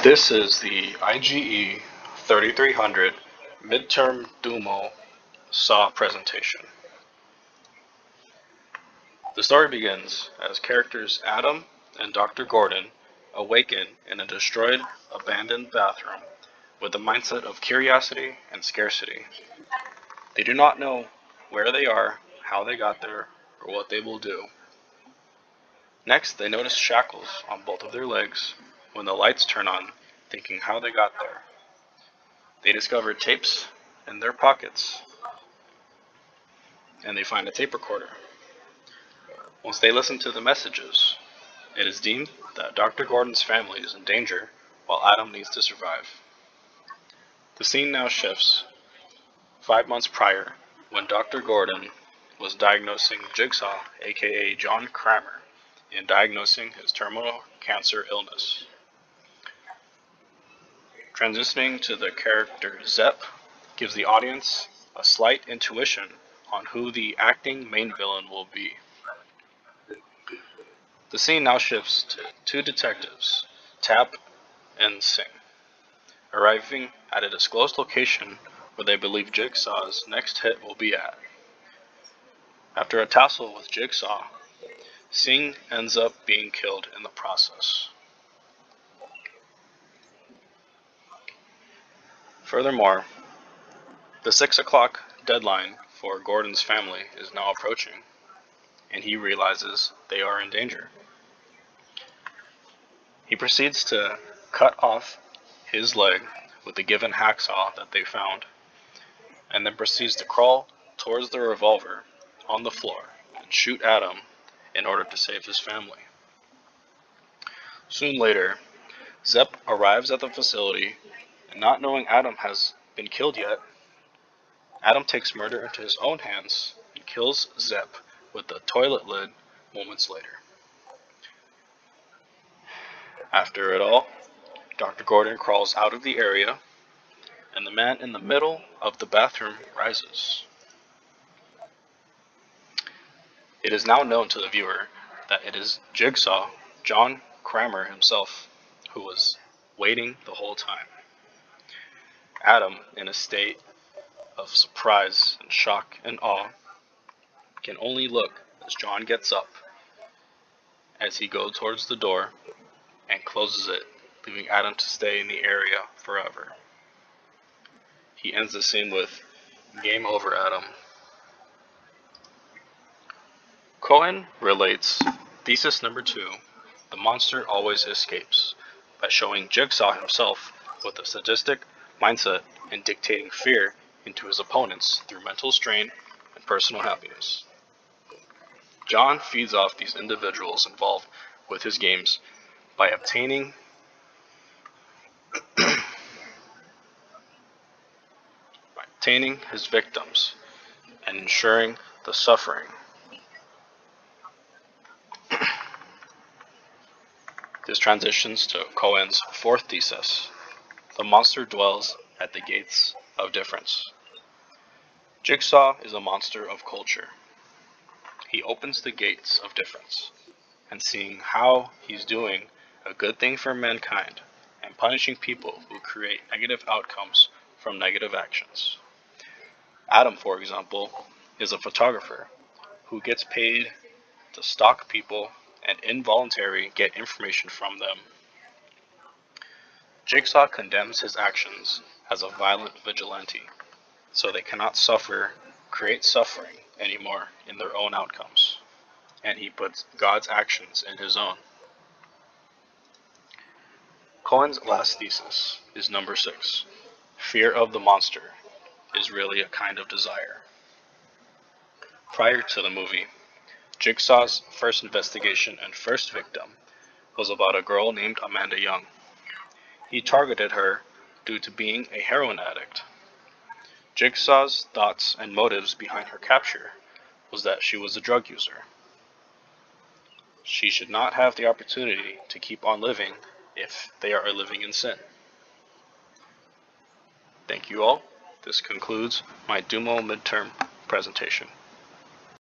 This is the IGE 3300 Midterm DUMO SAW presentation. The story begins as characters Adam and Dr. Gordon awaken in a destroyed, abandoned bathroom with the mindset of curiosity and scarcity. They do not know where they are, how they got there, or what they will do. Next, they notice shackles on both of their legs when the lights turn on, thinking how they got there. They discover tapes in their pockets, and they find a tape recorder. Once they listen to the messages, it is deemed that Dr. Gordon's family is in danger while Adam needs to survive. The scene now shifts 5 months prior when Dr. Gordon was diagnosing Jigsaw, aka John Kramer, in diagnosing his terminal cancer illness. Transitioning to the character Zepp gives the audience a slight intuition on who the acting main villain will be. The scene now shifts to two detectives, Tap and Singh, arriving at a disclosed location where they believe Jigsaw's next hit will be at. After a tussle with Jigsaw, Singh ends up being killed in the process. Furthermore, the 6 o'clock deadline for Gordon's family is now approaching, and he realizes they are in danger. He proceeds to cut off his leg with the given hacksaw that they found, and then proceeds to crawl towards the revolver on the floor and shoot Adam in order to save his family. Soon later, Zepp arrives at the facility, and not knowing Adam has been killed yet, Adam takes murder into his own hands and kills Zepp with the toilet lid moments later. After it all, Dr. Gordon crawls out of the area, and the man in the middle of the bathroom rises. It is now known to the viewer that it is Jigsaw, John Kramer himself, who was waiting the whole time. Adam, in a state of surprise and shock and awe, can only look as John gets up as he goes towards the door and closes it, leaving Adam to stay in the area forever. He ends the scene with, "Game over, Adam." Cohen relates thesis number 2, the monster always escapes, by showing Jigsaw himself with a sadistic mindset and dictating fear into his opponents through mental strain and personal happiness. John feeds off these individuals involved with his games by obtaining his victims and ensuring the suffering. This transitions to Cohen's 4th thesis. The monster dwells at the gates of difference. Jigsaw is a monster of culture. He opens the gates of difference, and seeing how he's doing a good thing for mankind and punishing people who create negative outcomes from negative actions. Adam, for example, is a photographer who gets paid to stalk people and involuntarily get information from them. Jigsaw condemns his actions as a violent vigilante, so they cannot create suffering anymore in their own outcomes, and he puts God's actions in his own. Cohen's last thesis is number 6. Fear of the monster is really a kind of desire. Prior to the movie, Jigsaw's first investigation and first victim was about a girl named Amanda Young. He targeted her due to being a heroin addict. Jigsaw's thoughts and motives behind her capture was that she was a drug user. She should not have the opportunity to keep on living if they are living in sin. Thank you all. This concludes my DUMO midterm presentation.